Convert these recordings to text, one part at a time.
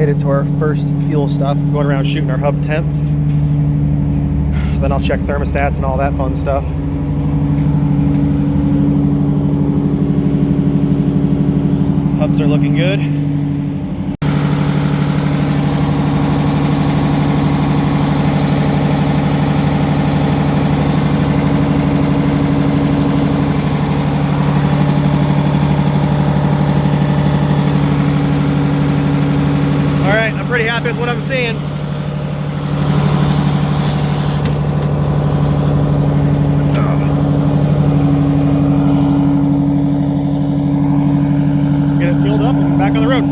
Made it to our first fuel stop. Going around shooting our hub temps. Then I'll check thermostats and all that fun stuff. Hubs are looking good. Alright, I'm pretty happy with what I'm seeing. Back on the road.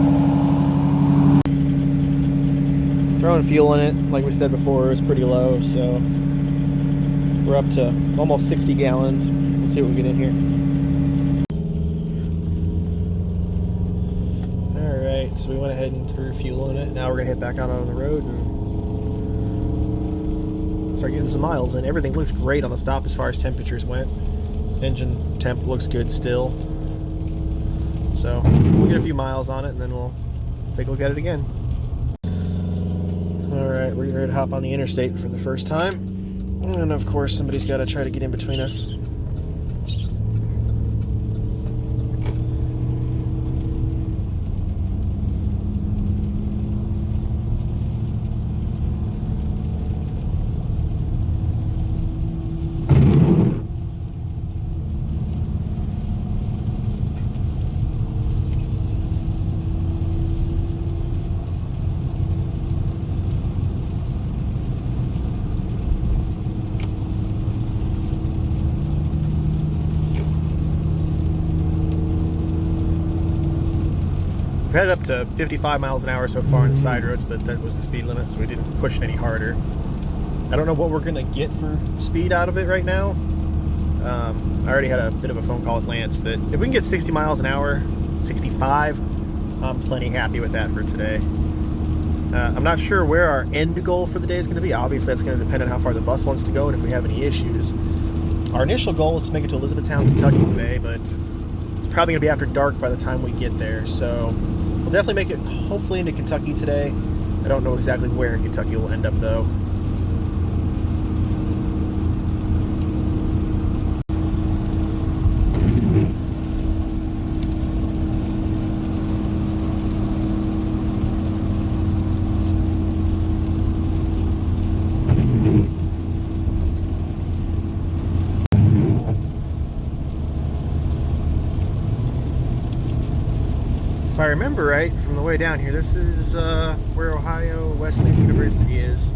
Throwing fuel in it, like we said before, is pretty low, so we're up to almost 60 gallons. Let's see what we get in here. Alright, so we went ahead and threw fuel in it. Now we're going to head back out on the road and start getting some miles in. Everything looks great on the stop as far as temperatures went. Engine temp looks good still. So we'll get a few miles on it and then we'll take a look at it again. Alright, we're ready to hop on the interstate for the first time. And of course somebody's got to try to get in between us. We've had up to 55 miles an hour so far on the side roads, but that was the speed limit, so we didn't push it any harder. I don't know what we're gonna get for speed out of it right now. I already had a bit of a phone call with Lance that if we can get 60 miles an hour, 65, I'm plenty happy with that for today. I'm not sure where our end goal for the day is gonna be. Obviously that's gonna depend on how far the bus wants to go and if we have any issues. Our initial goal is to make it to Elizabethtown, Kentucky today, but it's probably gonna be after dark by the time we get there, so we'll definitely make it hopefully into Kentucky today. I don't know exactly where in Kentucky we'll end up though. If I remember right from the way down here, this is where Ohio Wesleyan University is.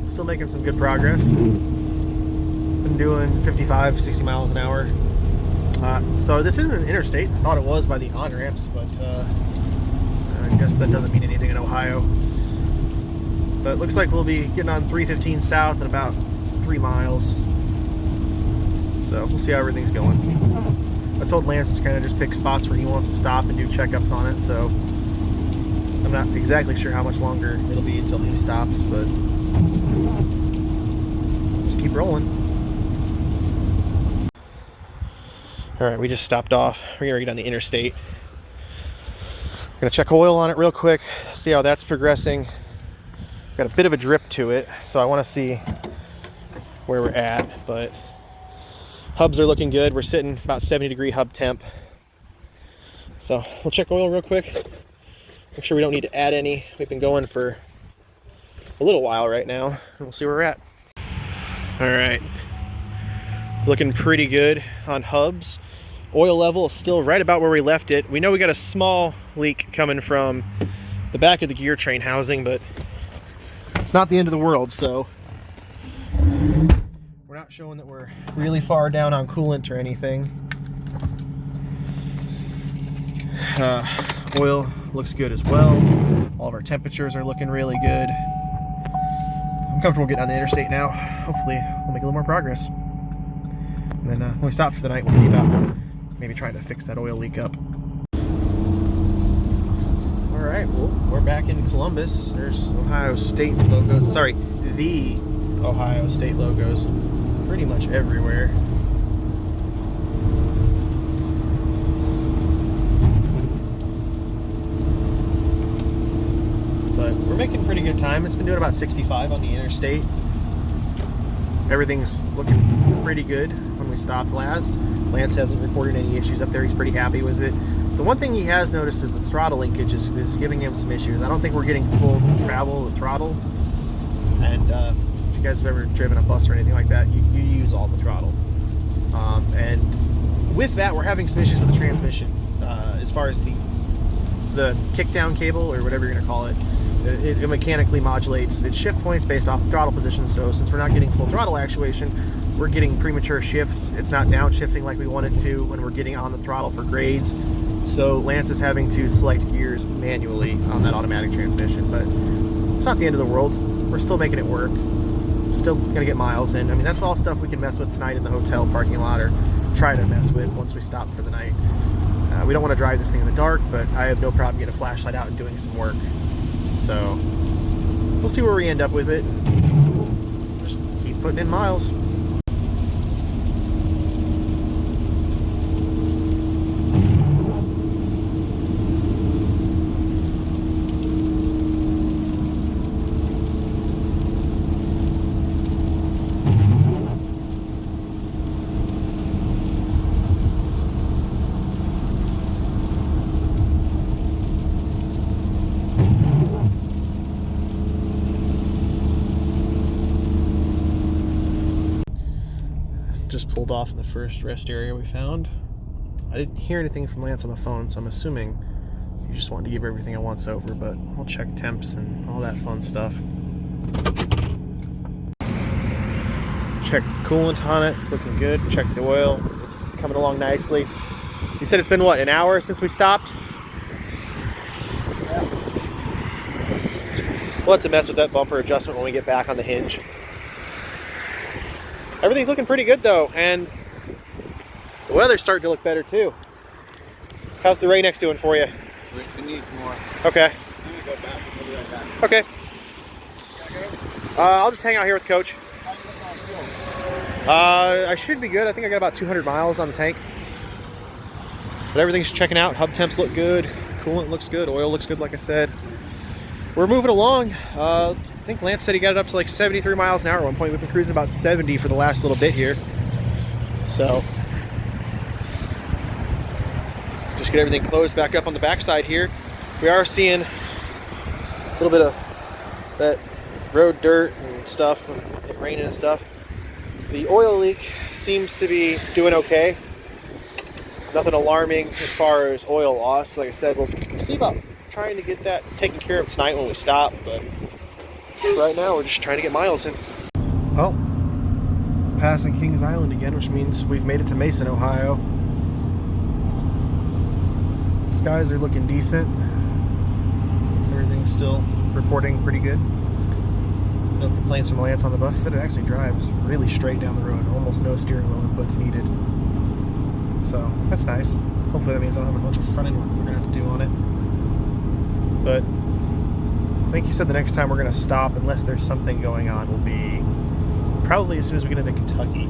Still making some good progress. Been doing 55, 60 miles an hour. So this isn't an interstate. I thought it was by the on-ramps, but I guess that doesn't mean anything in Ohio. But it looks like we'll be getting on 315 south in about 3 miles. So we'll see how everything's going. I told Lance to kind of just pick spots where he wants to stop and do checkups on it, so I'm not exactly sure how much longer it'll be until he stops, but just keep rolling. Alright, we just stopped off. We're gonna get on the interstate. I'm gonna check oil on it real quick, see how that's progressing. Got a bit of a drip to it, so I want to see where we're at, but hubs are looking good. We're sitting about 70-degree hub temp. So we'll check oil real quick. Make sure we don't need to add any. We've been going for a little while right now, and we'll see where we're at. All right, looking pretty good on hubs. Oil level is still right about where we left it. We know we got a small leak coming from the back of the gear train housing, but it's not the end of the world, so we're not showing that we're really far down on coolant or anything. Oil looks good as well. All of our temperatures are looking really good. I'm comfortable getting on the interstate now. Hopefully we'll make a little more progress. And then when we stop for the night, we'll see about maybe trying to fix that oil leak up. All right, well, we're back in Columbus. There's Ohio State logos. Sorry, the Ohio State logos pretty much everywhere. good time. It's been doing about 65 on the interstate. Everything's looking pretty good when we stopped last. Lance hasn't reported any issues up there. He's pretty happy with it. The one thing he has noticed is the throttle linkage is giving him some issues. I don't think we're getting full travel of the throttle. And if you guys have ever driven a bus or anything like that, you use all the throttle. And with that, we're having some issues with the transmission. As far as the kickdown cable, or whatever you're going to call it, it mechanically modulates its shift points based off the throttle position. So since we're not getting full throttle actuation, we're getting premature shifts. It's not downshifting like we wanted to when we're getting on the throttle for grades. So Lance is having to select gears manually on that automatic transmission, but it's not the end of the world. We're still making it work. Still gonna get miles in. I mean, that's all stuff we can mess with tonight in the hotel parking lot, or try to mess with once we stop for the night. We don't want to drive this thing in the dark, but I have no problem getting a flashlight out and doing some work. So we'll see where we end up with it. Just keep putting in miles. Just pulled off in the first rest area we found. I didn't hear anything from Lance on the phone, so I'm assuming he just wanted to give everything a once over, but I'll check temps and all that fun stuff. Checked the coolant on it, it's looking good. Checked the oil, it's coming along nicely. You said it's been what, an hour since we stopped? Yeah. We'll have to mess with that bumper adjustment when we get back on the hinge. Everything's looking pretty good though, and the weather's starting to look better too. How's the Rain-X doing for you? It needs more. Okay. I'm gonna go back. We'll be right back. Okay. I'll just hang out here with Coach. I should be good. I think I got about 200 miles on the tank. But everything's checking out. Hub temps look good. Coolant looks good. Oil looks good, like I said. We're moving along. I think Lance said he got it up to like 73 miles an hour at one point. We've been cruising about 70 for the last little bit here. So just get everything closed back up on the backside here. We are seeing a little bit of that road dirt and stuff, and it raining and stuff. The oil leak seems to be doing okay. Nothing alarming as far as oil loss. Like I said, we'll see about trying to get that taken care of tonight when we stop, but right now we're just trying to get miles in. Well, passing Kings Island again, which means we've made it to Mason, Ohio. Skies are looking decent. Everything's still reporting pretty good. No complaints from Lance on the bus. He said it actually drives really straight down the road. Almost no steering wheel inputs needed. So that's nice. So hopefully that means I don't have a bunch of front end work we're gonna have to do on it. But I think he said the next time we're gonna stop, unless there's something going on, will be probably as soon as we get into Kentucky.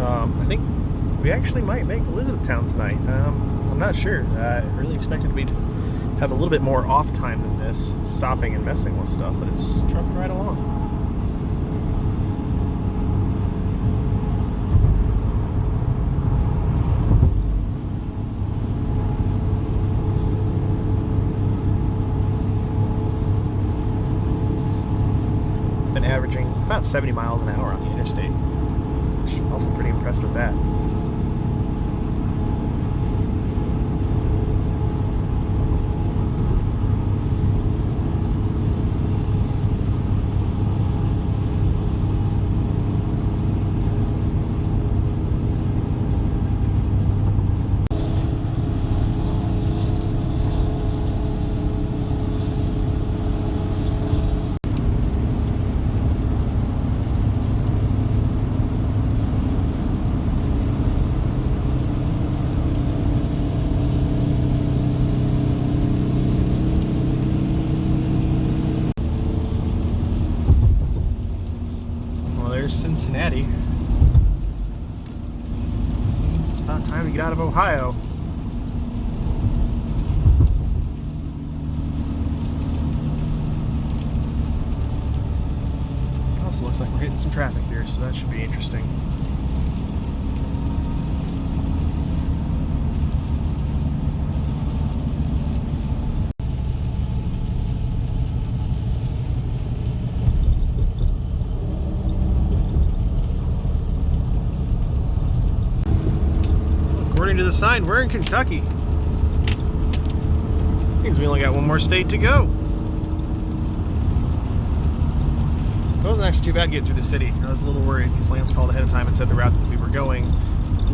I think we actually might make Elizabethtown tonight. I'm not sure. I really expected we'd have a little bit more off time than this, stopping and messing with stuff, but it's trucking right along. Been averaging about 70 miles an hour on the interstate, which I'm also pretty impressed with that. Cincinnati. It's about time to get out of Ohio. also looks like we're hitting some traffic here, so that should be interesting. According to the sign, we're in Kentucky. Means we only got one more state to go. It wasn't actually too bad getting through the city. I was a little worried because Lance called ahead of time and said the route that we were going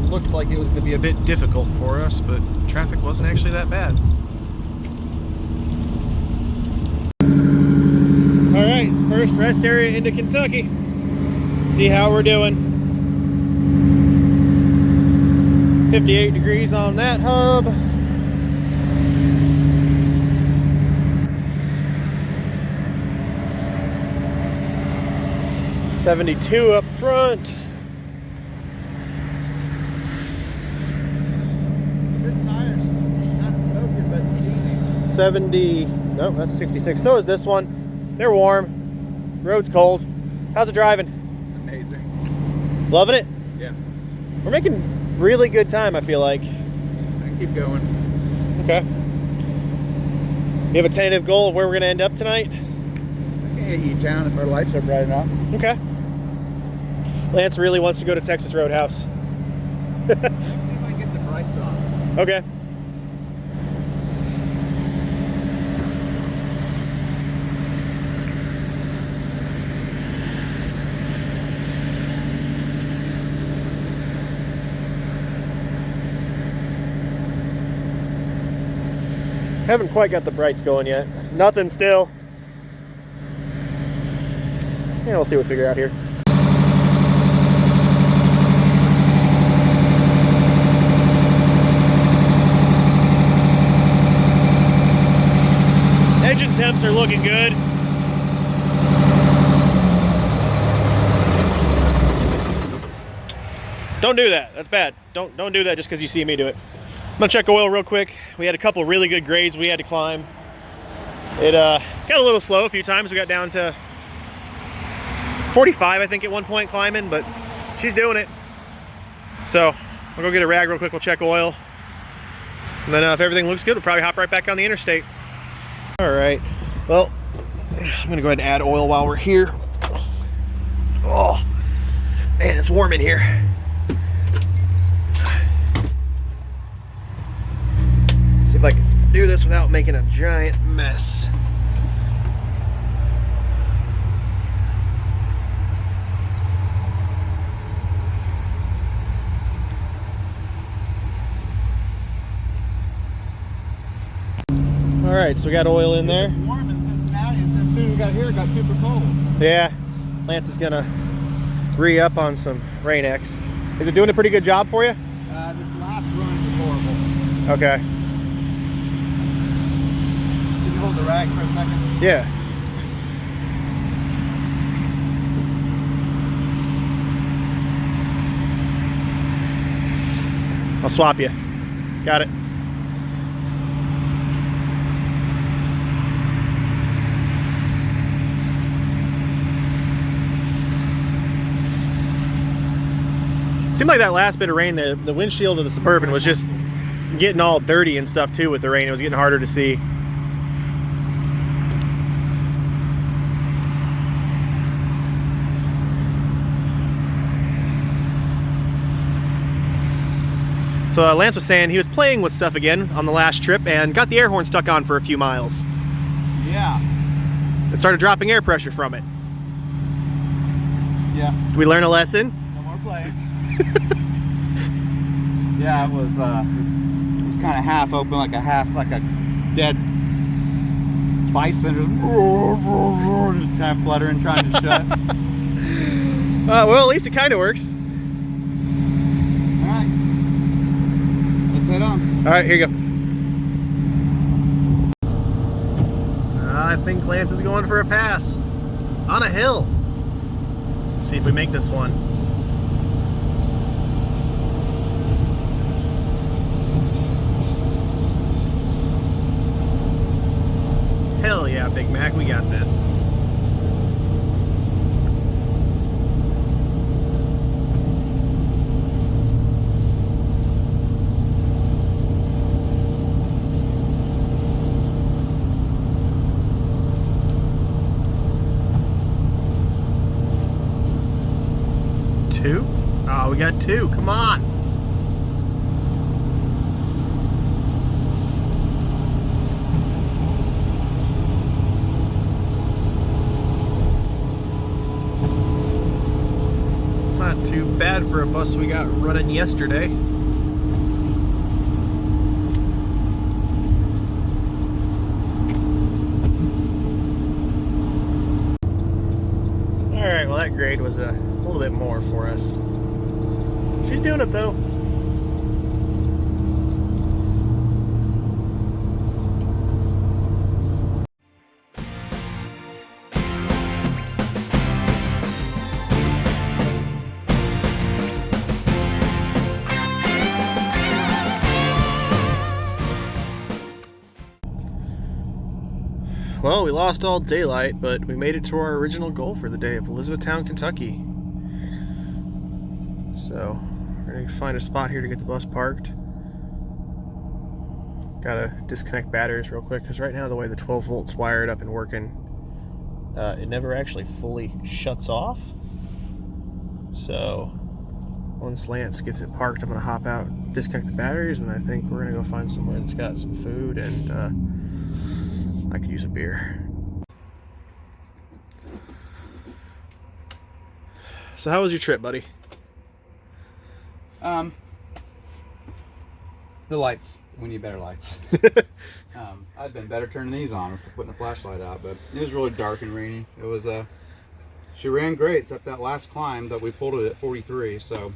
looked like it was going to be a bit difficult for us, but traffic wasn't actually that bad. All right, first rest area into Kentucky. See how we're doing. 58 degrees on that hub. $72 up front. This tire's not smoking, but 70, no, that's 66. So is this one. They're warm. Road's cold. How's it driving? amazing. Loving it? Yeah. We're making really good time, I feel like. I can keep going. Okay. You have a tentative goal of where we're going to end up tonight? I can hit E-Town if our lights are bright enough. Okay. Lance really wants to go to Texas Roadhouse. Let's see if I can get the brights on. Okay. Haven't quite got the brights going yet. Nothing still. Yeah, we'll see what we figure out here. Engine temps are looking good. Don't do that. That's bad. Don't do that just because you see me do it. I'm gonna check oil real quick. We had a couple really good grades we had to climb. It got a little slow a few times. We got down to 45, I think, at one point climbing, but she's doing it. So I'll go get a rag real quick. We'll check oil. And then if everything looks good, we'll probably hop right back on the interstate. All right, well, I'm gonna go ahead and add oil while we're here. Oh, man, it's warm in here. See if I can do this without making a giant mess. All right, so we got oil in there. It's warm in Cincinnati. As soon as we got here, it got super cold. Yeah, Lance is gonna re-up on some Rain-X. Is it doing a pretty good job for you? This last run was horrible. Okay. Can you hold the rag for a second? Yeah. I'll swap you. Got it. Seemed like that last bit of rain, the windshield of the Suburban was just getting all dirty and stuff too with the rain. It was getting harder to see. So Lance was saying he was playing with stuff again on the last trip and got the air horn stuck on for a few miles. Yeah. It started dropping air pressure from it. Yeah. Did we learn a lesson? No more playing. Yeah, it was kind of half open, like a dead bison, just kind of fluttering, trying to shut. Well, at least it kind of works. All right, let's head on. All right, here you go. I think Lance is going for a pass on a hill. Let's see if we make this one. Hell yeah, Big Mac, we got this. Oh, we got two. Come on. Not too bad for a bus we got running yesterday. Alright, well that grade was a little bit more for us. She's doing it though. Well, we lost all daylight, but we made it to our original goal for the day of Elizabethtown, Kentucky. So, we're gonna find a spot here to get the bus parked. Gotta disconnect batteries real quick, because right now the way the 12 volt's wired up and working, it never actually fully shuts off. So, once Lance gets it parked, I'm gonna hop out, disconnect the batteries, and I think we're gonna go find somewhere that's got some food and I could use a beer. So how was your trip, buddy? The lights, we need better lights. I'd been better turning these on for putting a flashlight out, but it was really dark and rainy. It was she ran great except that last climb that we pulled it at 43, so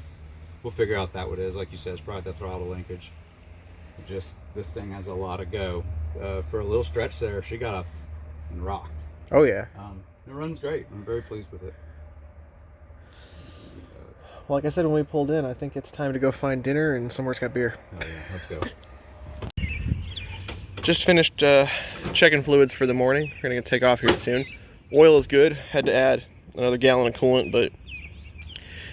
we'll figure out that what it is. Like you said, it's probably the throttle linkage. Just this thing has a lot of go. For a little stretch there, she got up and rocked. Oh yeah. It runs great. I'm very pleased with it. Well, like I said when we pulled in, I think it's time to go find dinner and somewhere's got beer. Oh yeah, let's go. Just finished checking fluids for the morning. We're gonna take off here soon. Oil is good. Had to add another gallon of coolant, but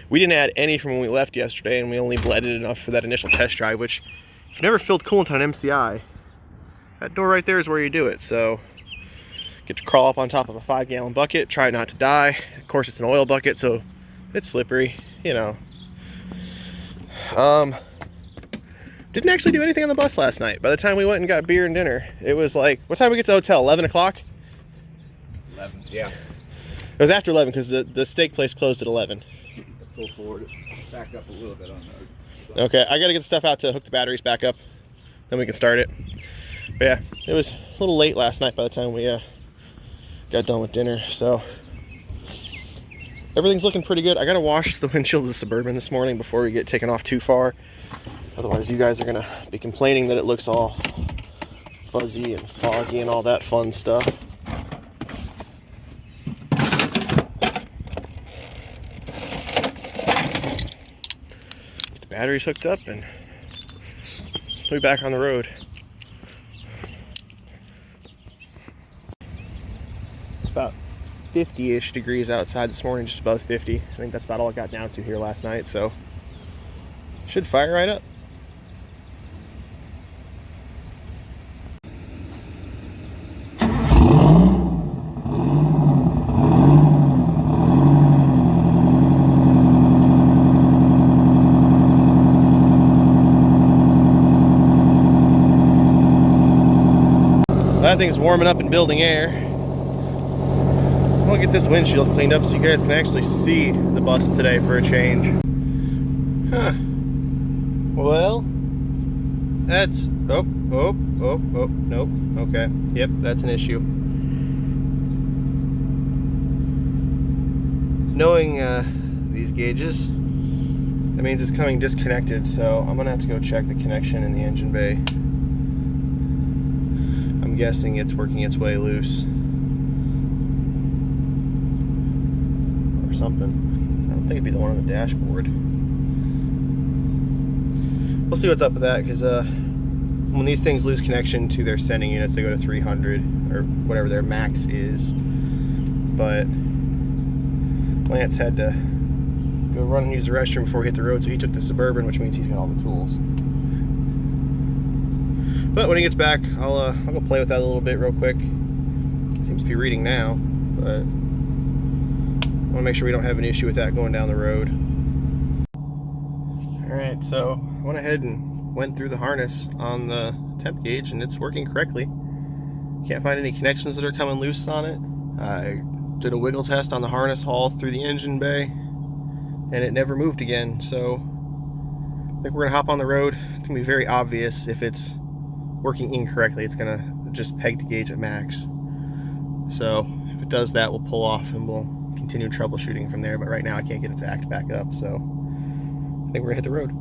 we didn't add any from when we left yesterday, and we only bled it enough for that initial test drive, which if you've never filled coolant on an MCI, that door right there is where you do it. So get to crawl up on top of a 5-gallon bucket, try not to die. Of course, it's an oil bucket, so it's slippery, you know. Didn't actually do anything on the bus last night. By the time we went and got beer and dinner, it was like, what time did we get to the hotel? 11 o'clock? 11, yeah. It was after 11 because the steak place closed at 11. Pull forward, back up a little bit on the. Okay, I gotta get the stuff out to hook the batteries back up, then we can start it. But yeah, it was a little late last night by the time we got done with dinner, so everything's looking pretty good. I gotta wash the windshield of the Suburban this morning before we get taken off too far. Otherwise you guys are gonna be complaining that it looks all fuzzy and foggy and all that fun stuff. Get the batteries hooked up and we'll be back on the road. It's about 50-ish degrees outside this morning, just above 50. I think that's about all it got down to here last night, so should fire right up. That thing's warming up and building air. I'll get this windshield cleaned up so you guys can actually see the bus today for a change. Huh. Well, that's, nope, okay. Yep, that's an issue. Knowing these gauges, that means it's coming disconnected, so I'm gonna have to go check the connection in the engine bay. I'm guessing it's working its way loose. Or something. I don't think it'd be the one on the dashboard. We'll see what's up with that, because when these things lose connection to their sending units, they go to 300 or whatever their max is. But Lance had to go run and use the restroom before he hit the road, so he took the Suburban, which means he's got all the tools. But when he gets back, I'll go play with that a little bit real quick. It seems to be reading now, but I want to make sure we don't have an issue with that going down the road. Alright, so I went ahead and went through the harness on the temp gauge and it's working correctly. Can't find any connections that are coming loose on it. I did a wiggle test on the harness all through the engine bay and it never moved again, so I think we're gonna hop on the road. It's gonna be very obvious if it's working incorrectly. It's gonna just peg to gauge at max. So if it does that, we'll pull off and we'll continue troubleshooting from there, but right now I can't get it to act back up, so I think we're gonna hit the road.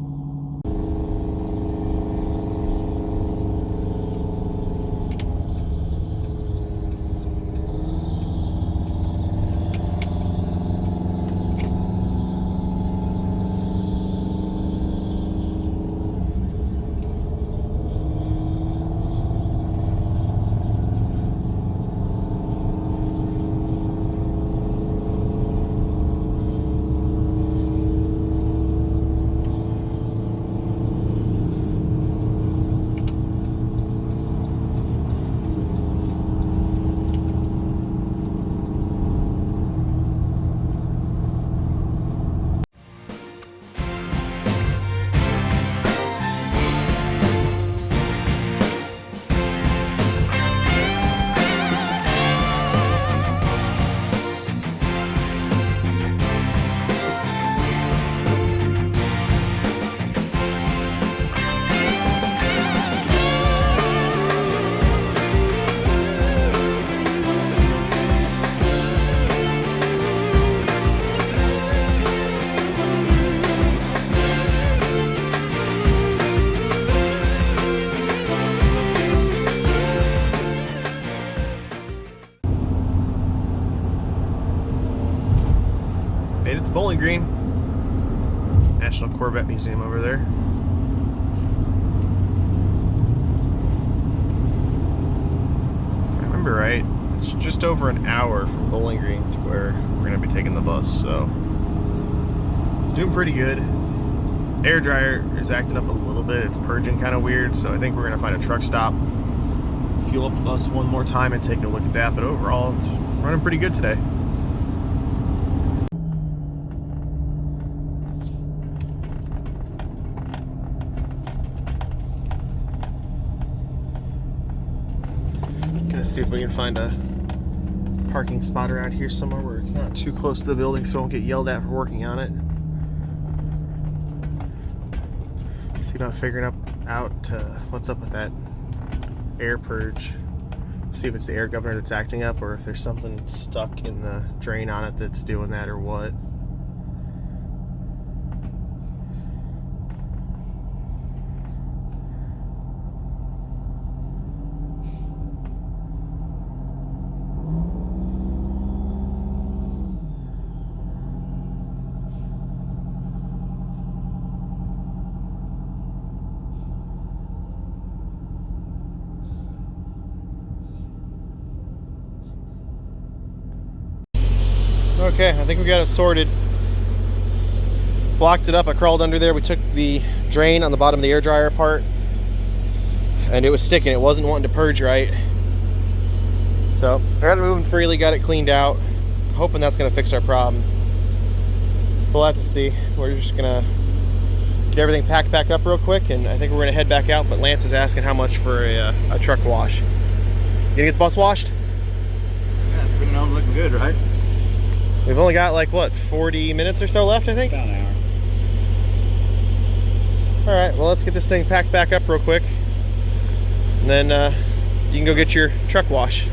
Made it to Bowling Green. National Corvette Museum over there. If I remember right, it's just over an hour from Bowling Green to where we're gonna be taking the bus, so it's doing pretty good. Air dryer is acting up a little bit. It's purging kind of weird, so I think we're gonna find a truck stop, fuel up the bus one more time and take a look at that, but overall it's running pretty good today. Gonna see if we can find a parking spot around here somewhere where it's not too close to the building so I won't get yelled at for working on it. See about figuring out what's up with that air purge. See if it's the air governor that's acting up or if there's something stuck in the drain on it that's doing that or what. Okay, I think we got it sorted. Blocked it up, I crawled under there. We took the drain on the bottom of the air dryer apart and it was sticking. It wasn't wanting to purge right. So I got it moving freely, got it cleaned out. Hoping that's gonna fix our problem. We'll have to see. We're just gonna get everything packed back up real quick and I think we're gonna head back out, but Lance is asking how much for a truck wash. You gonna get the bus washed? Yeah, it's been looking good, right? We've only got like, what, 40 minutes or so left, I think? About an hour. All right, well, let's get this thing packed back up real quick. And then you can go get your truck wash.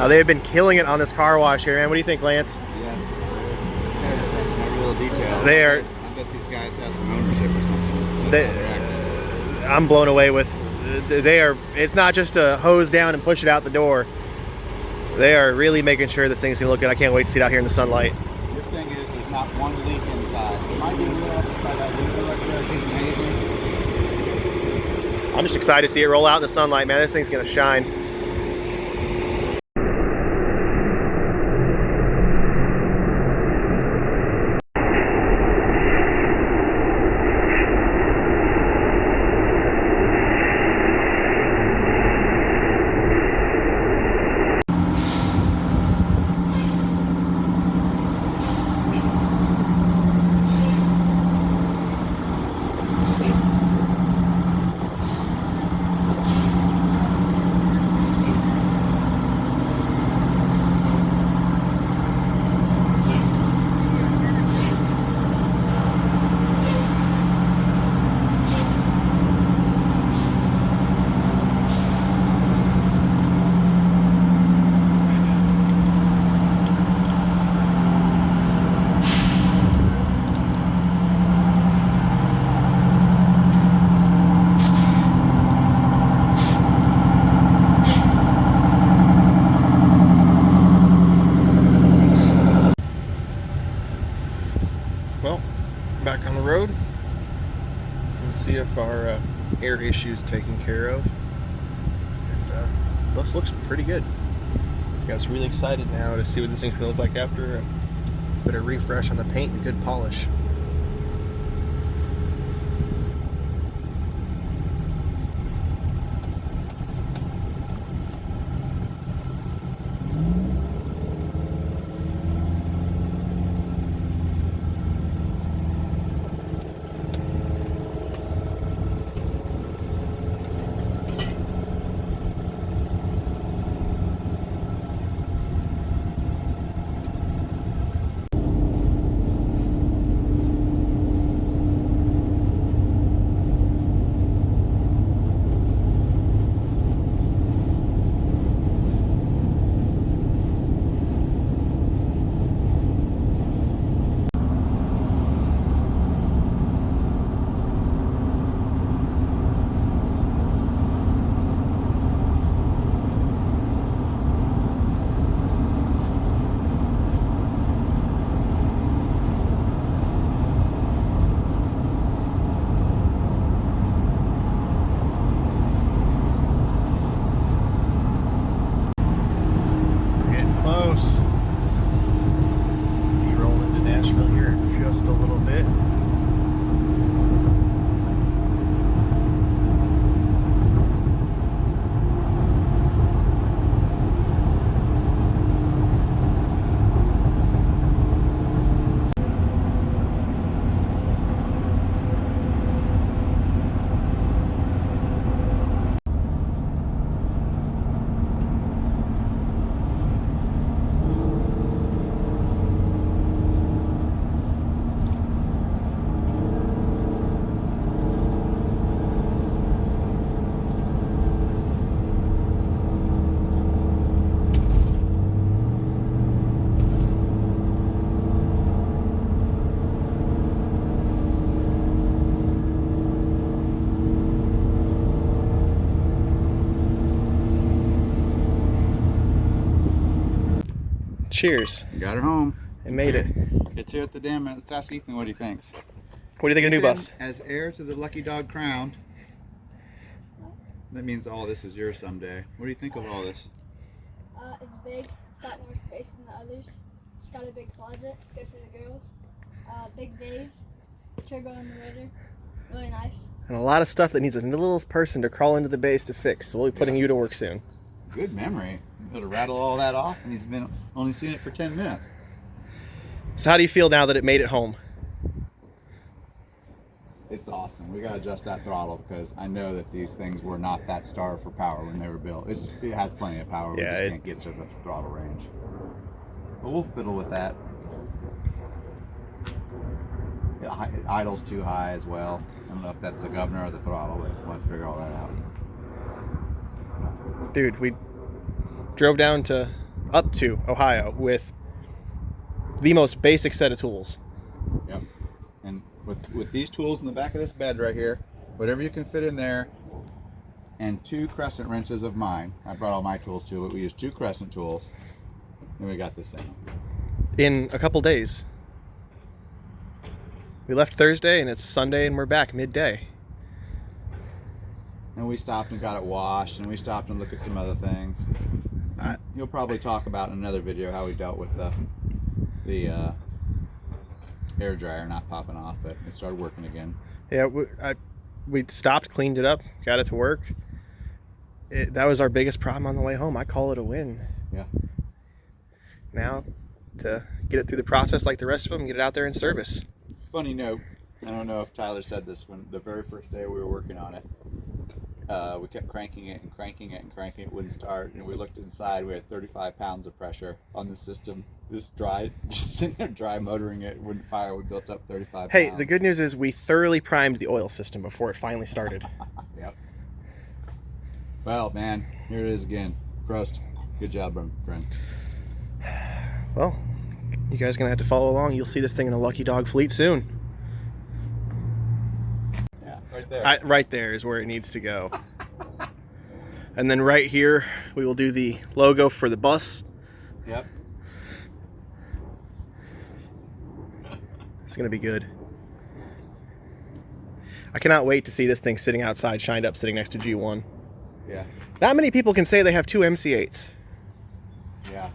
They have been killing it on this car wash here, man. What do you think, Lance? Yes, they're attention to every little detail. They are. I bet these guys have some ownership or something. I'm blown away with. They are. It's not just a hose down and push it out the door. They are really making sure this thing's gonna look good. I can't wait to see it out here in the sunlight. Good thing is there's not one leak inside. It might be lit up by that window right there. I see some hazing. I'm just excited to see it roll out in the sunlight, man. This thing's gonna shine. Well, back on the road. Let's see if our air issue is taken care of. And this looks pretty good. I was really excited now to see what this thing's gonna look like after a bit of refresh on the paint and good polish. Close. We roll into Nashville here in just a little bit. Cheers. Got her home. It made it. It's here at the dam. Let's ask Ethan what he thinks. What do you think of the new bus? As heir to the Lucky Dog crown, that means all this is yours someday. What do you think of all this? It's big. It's got more space than the others. It's got a big closet, good for the girls. Big vase, turbo in the rotors. Really nice. And a lot of stuff that needs a little person to crawl into the base to fix. So we'll be putting you to work soon. Good memory. Be able to rattle all that off, and he's been only seen it for 10 minutes. So how do you feel now that it made it home? It's awesome. We gotta adjust that throttle because I know that these things were not that starved for power when they were built. It has plenty of power. Yeah, we just can't get to the throttle range. But we'll fiddle with that. It idles too high as well. I don't know if that's the governor or the throttle, but we'll have to figure all that out. Dude, we drove down to up to Ohio with the most basic set of tools. Yep. And with these tools in the back of this bed right here, whatever you can fit in there, and 2 crescent wrenches of mine. I brought all my tools too, but we used 2 crescent tools, and we got this thing in a couple days. We left Thursday and it's Sunday and we're back midday. And we stopped and got it washed, and we stopped and looked at some other things. You'll probably talk about in another video how we dealt with the air dryer not popping off, but it started working again. Yeah, we stopped, cleaned it up, got it to work. That was our biggest problem on the way home. I call it a win. Yeah. Now to get it through the process like the rest of them, get it out there in service. Funny note, I don't know if Tyler said this when the very first day we were working on it. We kept cranking it and cranking it and cranking it, wouldn't start, and we looked inside, we had 35 pounds of pressure on the system. Just sitting there dry motoring it, wouldn't fire. We built up 35 pounds. Hey, the good news is we thoroughly primed the oil system before it finally started. Yep. Well, man, here it is again. Prost. Good job, friend. Well, you guys are gonna have to follow along. You'll see this thing in the Lucky Dog fleet soon. Yeah, right there. Right there is where it needs to go. And then right here, we will do the logo for the bus. Yep. It's gonna be good. I cannot wait to see this thing sitting outside, shined up, sitting next to G1. Yeah. Not many people can say they have 2 MC8s. Yeah.